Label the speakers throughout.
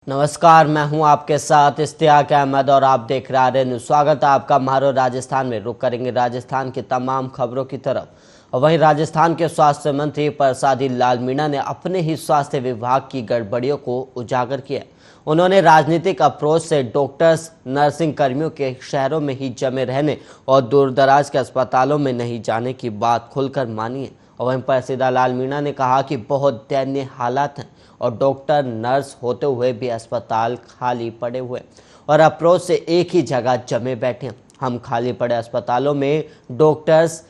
Speaker 1: नमस्कार, मैं हूं आपके साथ इश्तियाक अहमद और आप देख रहे हैं। स्वागत है आपका मारो राजस्थान में। रुक करेंगे राजस्थान की तमाम खबरों की तरफ। और वहीं राजस्थान के स्वास्थ्य मंत्री प्रसादी लाल मीणा ने अपने ही स्वास्थ्य विभाग की गड़बड़ियों को उजागर किया। उन्होंने राजनीतिक अप्रोच से डॉक्टर्स, नर्सिंग कर्मियों के शहरों में ही जमे रहने और दूरदराज के अस्पतालों में नहीं जाने की बात खुलकर मानी है। और वहीं प्रसादी लाल मीणा ने कहा कि बहुत दयनीय हालात हैं और डॉक्टर, नर्स होते हुए भी अस्पताल खाली पड़े हुए और अप्रोच से एक ही जगह जमे बैठे हैं। हम खाली पड़े अस्पतालों में डॉक्टर्स,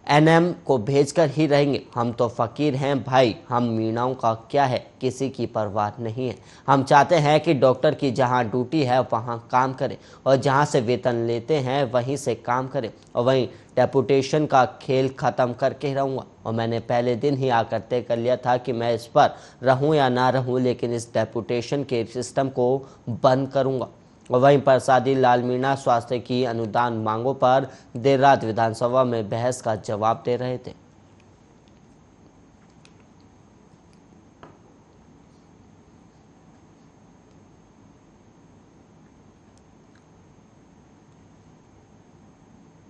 Speaker 1: एनएम को भेजकर ही रहेंगे। हम तो फकीर हैं भाई, हम मीणाओं का क्या है, किसी की परवाह नहीं है। हम चाहते हैं कि डॉक्टर की जहां ड्यूटी है वहां काम करें और जहां से वेतन लेते हैं वहीं से काम करें। और वहीं डेपुटेशन का खेल ख़त्म करके रहूँगा। और मैंने पहले दिन ही आकर तय कर लिया था कि मैं इस पर रहूँ या ना रहूँ, लेकिन इस डेपुटेशन के सिस्टम को बंद करूँगा। और वहीं प्रसादी लाल मीणा स्वास्थ्य की अनुदान मांगों पर देर रात विधानसभा में बहस का जवाब दे रहे थे।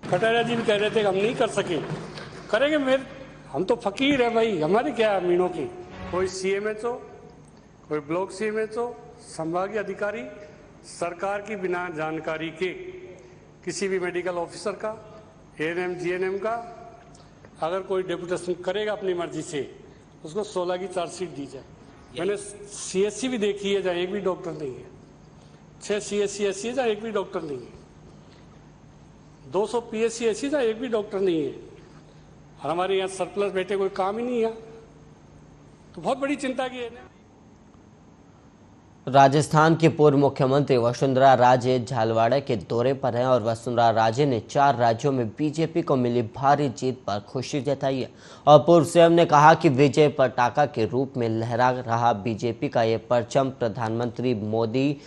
Speaker 2: कटारिया जी भी कह रहे थे कि हम नहीं कर सके, करेंगे। हम तो फकीर है भाई, हमारे क्या है मीणों की। कोई सीएमएचओ, कोई ब्लॉक सीएमएचओ, संभागीय अधिकारी, सरकार की बिना जानकारी के किसी भी मेडिकल ऑफिसर का, एएनएम जीएनएम का अगर कोई डेपुटेशन करेगा अपनी मर्जी से, उसको 16 की चार्जशीट दी जाए। मैंने सीएससी भी देखी है जहाँ एक भी डॉक्टर नहीं है। 6 सीएससी ऐसी है जहाँ एक भी डॉक्टर नहीं है। 200 पीएससी ऐसी जहाँ एक भी डॉक्टर नहीं है। और हमारे यहाँ सरप्लस बैठे, कोई काम ही नहीं है। तो बहुत बड़ी चिंता की है ना।
Speaker 1: राजस्थान की पूर्व मुख्यमंत्री वसुंधरा राजे झालवाड़ा के दौरे पर हैं और वसुंधरा राजे ने 4 राज्यों में बीजेपी को मिली भारी जीत पर खुशी जताई है। और पूर्व सीएम ने कहा कि विजय पताका के रूप में लहरा रहा बीजेपी का ये परचम प्रधानमंत्री मोदी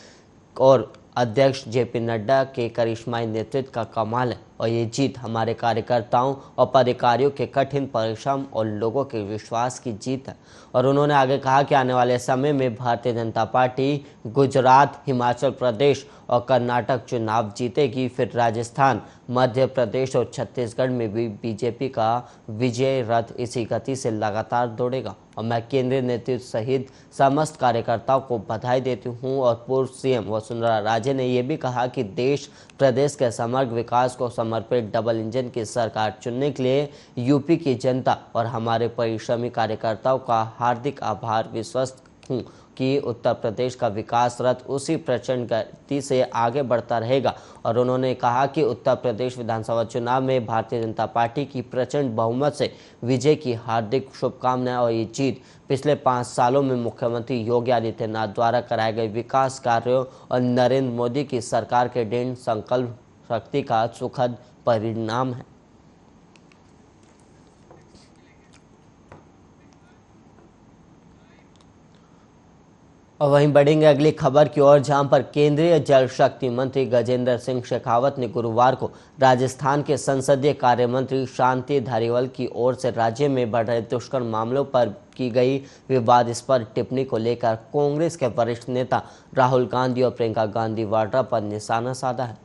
Speaker 1: और अध्यक्ष जेपी नड्डा के करिश्माई नेतृत्व का कमाल है और ये जीत हमारे कार्यकर्ताओं और पदाधिकारियों के कठिन परिश्रम और लोगों के विश्वास की जीत है। और उन्होंने आगे कहा कि आने वाले समय में भारतीय जनता पार्टी गुजरात, हिमाचल प्रदेश और कर्नाटक चुनाव जीतेगी। फिर राजस्थान, मध्य प्रदेश और छत्तीसगढ़ में भी बीजेपी का विजय रथ इसी गति से लगातार दौड़ेगा। और मैं केंद्रीय नेतृत्व सहित समस्त कार्यकर्ताओं को बधाई देती हूँ। और पूर्व सीएम वसुंधरा राजे ने यह भी कहा कि देश प्रदेश के समग्र विकास को समर्पित डबल इंजन की सरकार चुनने के लिए यूपी की जनता और हमारे परिश्रमी कार्यकर्ताओं का हार्दिक आभार विश्वस्त हूँ कि उत्तर प्रदेश का विकास रथ उसी प्रचंड गति से आगे बढ़ता रहेगा। और उन्होंने कहा कि उत्तर प्रदेश विधानसभा चुनाव में भारतीय जनता पार्टी की प्रचंड बहुमत से विजय की हार्दिक शुभकामनाएं। और ये जीत पिछले 5 सालों में मुख्यमंत्री योगी आदित्यनाथ द्वारा कराए गए विकास कार्यों और नरेंद्र मोदी की सरकार के दृढ़ संकल्प शक्ति का सुखद परिणाम है। और वहीं बढ़ेंगे अगली खबर की ओर, जहां पर केंद्रीय जल शक्ति मंत्री गजेंद्र सिंह शेखावत ने गुरुवार को राजस्थान के संसदीय कार्य मंत्री शांति धारीवाल की ओर से राज्य में बढ़ रहे दुष्कर्म मामलों पर की गई विवादास्पद टिप्पणी को लेकर कांग्रेस के वरिष्ठ नेता राहुल गांधी और प्रियंका गांधी वाड्रा पर निशाना साधा है।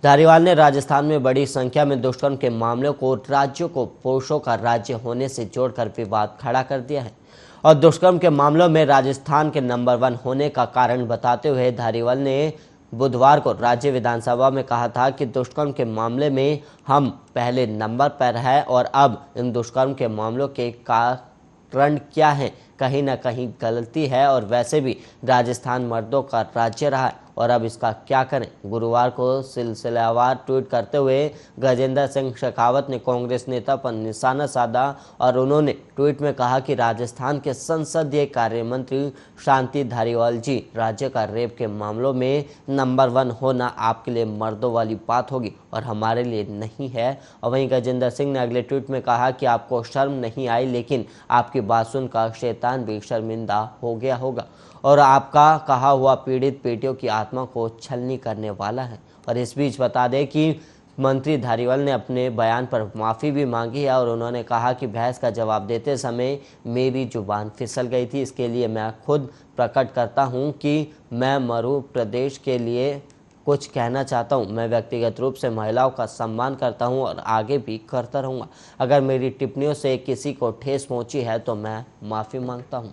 Speaker 1: धारीवाल ने राजस्थान में बड़ी संख्या में दुष्कर्म के मामलों को राज्यों को पुरुषों का राज्य होने से जोड़कर विवाद खड़ा कर दिया है। और दुष्कर्म के मामलों में राजस्थान के नंबर 1 होने का कारण बताते हुए धारीवाल ने बुधवार को राज्य विधानसभा में कहा था कि दुष्कर्म के मामले में हम पहले नंबर पर है और अब इन दुष्कर्म के मामलों के कारण क्या है, कहीं ना कहीं गलती है। और वैसे भी राजस्थान मर्दों का राज्य रहा है और अब इसका क्या करें। गुरुवार को सिलसिलावार ट्वीट करते हुए गजेंद्र सिंह शेखावत ने कांग्रेस नेता पर निशाना साधा और उन्होंने ट्वीट में कहा कि राजस्थान के संसदीय कार्य मंत्री शांति धारीवाल जी, राज्य का रेप के मामलों में नंबर 1 होना आपके लिए मर्दों वाली बात होगी और हमारे लिए नहीं है। और वहीं गजेंद्र सिंह ने अगले ट्वीट में कहा कि आपको शर्म नहीं आई, लेकिन आपकी बात सुनकर शैतान भी शर्मिंदा हो गया होगा और आपका कहा हुआ पीड़ित बेटियों की आत्मा को छलनी करने वाला है। और इस बीच बता दें कि मंत्री धारीवाल ने अपने बयान पर माफ़ी भी मांगी है और उन्होंने कहा कि बहस का जवाब देते समय मेरी जुबान फिसल गई थी। इसके लिए मैं खुद प्रकट करता हूं कि मैं मध्य प्रदेश के लिए कुछ कहना चाहता हूं। मैं व्यक्तिगत रूप से महिलाओं का सम्मान करता हूं और आगे भी करता रहूंगा। अगर मेरी टिप्पणियों से किसी को ठेस पहुंची है तो मैं माफ़ी मांगता हूं।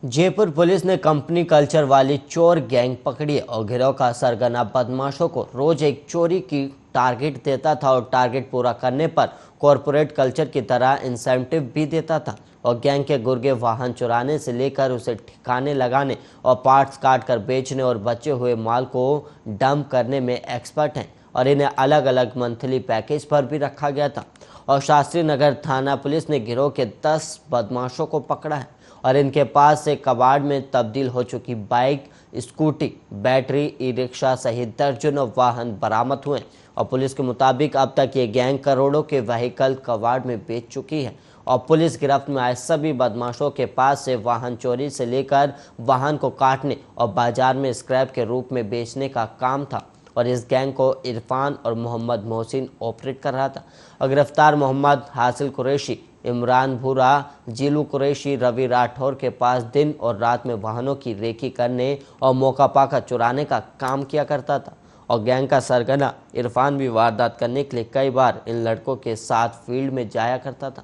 Speaker 1: जयपुर पुलिस ने कंपनी कल्चर वाली चोर गैंग पकड़ी और गिरोह का सरगना बदमाशों को रोज एक चोरी की टारगेट देता था और टारगेट पूरा करने पर कॉरपोरेट कल्चर की तरह इंसेंटिव भी देता था। और गैंग के गुर्गे वाहन चुराने से लेकर उसे ठिकाने लगाने और पार्ट्स काट कर बेचने और बचे हुए माल को डंप करने में एक्सपर्ट हैं और इन्हें अलग अलग मंथली पैकेज पर भी रखा गया था। और शास्त्री नगर थाना पुलिस ने गिरोह के 10 बदमाशों को पकड़ा है और इनके पास से कबाड़ में तब्दील हो चुकी bike, scooty, battery, e rickshaw सहित दर्जनों वाहन बरामद हुए और पुलिस के मुताबिक अब तक ये गैंग करोड़ों के व्हीकल कबाड़ में बेच चुकी है। और पुलिस गिरफ्त में आए सभी बदमाशों के पास से वाहन चोरी से लेकर वाहन को काटने और बाजार में स्क्रैप के रूप में बेचने का काम था। और इस गैंग को इरफान और मोहम्मद मोहसिन ऑपरेट कर रहा था। और गिरफ्तार मोहम्मद हासिल कुरैशी, इमरान भूरा, जीलू कुरैशी, रवि राठौर के पास दिन और रात में वाहनों की रेकी करने और मौका पाकर चुराने का काम किया करता था। और गैंग का सरगना इरफान भी वारदात करने के लिए कई बार इन लड़कों के साथ फील्ड में जाया करता था।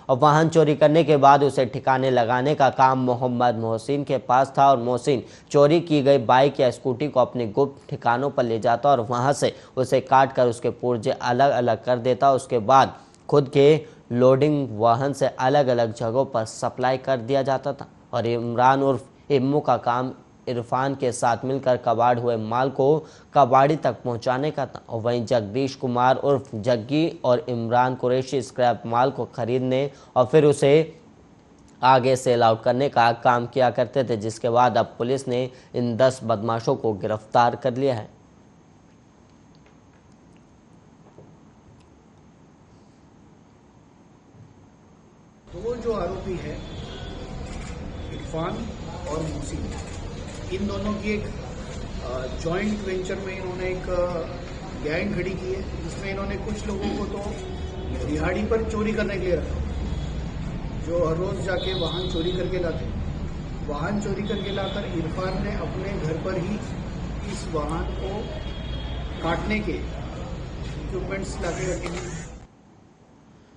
Speaker 1: और वाहन चोरी करने के बाद उसे ठिकाने लगाने का काम मोहम्मद मोहसिन के पास था और मोहसिन चोरी की गई बाइक या स्कूटी को अपने गुप्त ठिकानों पर ले जाता और वहां से उसे काट कर उसके पुर्जे अलग अलग कर देता। उसके बाद खुद के लोडिंग वाहन से अलग अलग जगहों पर सप्लाई कर दिया जाता था। और इमरान उर्फ इम्मू का काम इरफान के साथ मिलकर कबाड़ हुए माल को कबाड़ी तक पहुंचाने का था। और वहीं जगदीश कुमार उर्फ जग्गी और इमरान कुरैशी स्क्रैप माल को खरीदने और फिर उसे आगे सेल आउट करने का काम किया करते थे, जिसके बाद अब पुलिस ने इन 10 बदमाशों को गिरफ्तार कर लिया है।
Speaker 3: दो जो आरोपी है इरफान और मोहसिन, इन दोनों की एक जॉइंट वेंचर में इन्होंने एक गैंग खड़ी की है, जिसमें इन्होंने कुछ लोगों को तो दिहाड़ी पर चोरी करने के लिए रखा, जो हर रोज जाके वाहन चोरी करके लाते। वाहन चोरी करके लाकर इरफान ने अपने घर पर ही इस वाहन को काटने के इक्विपमेंट्स लाके रखे हैं।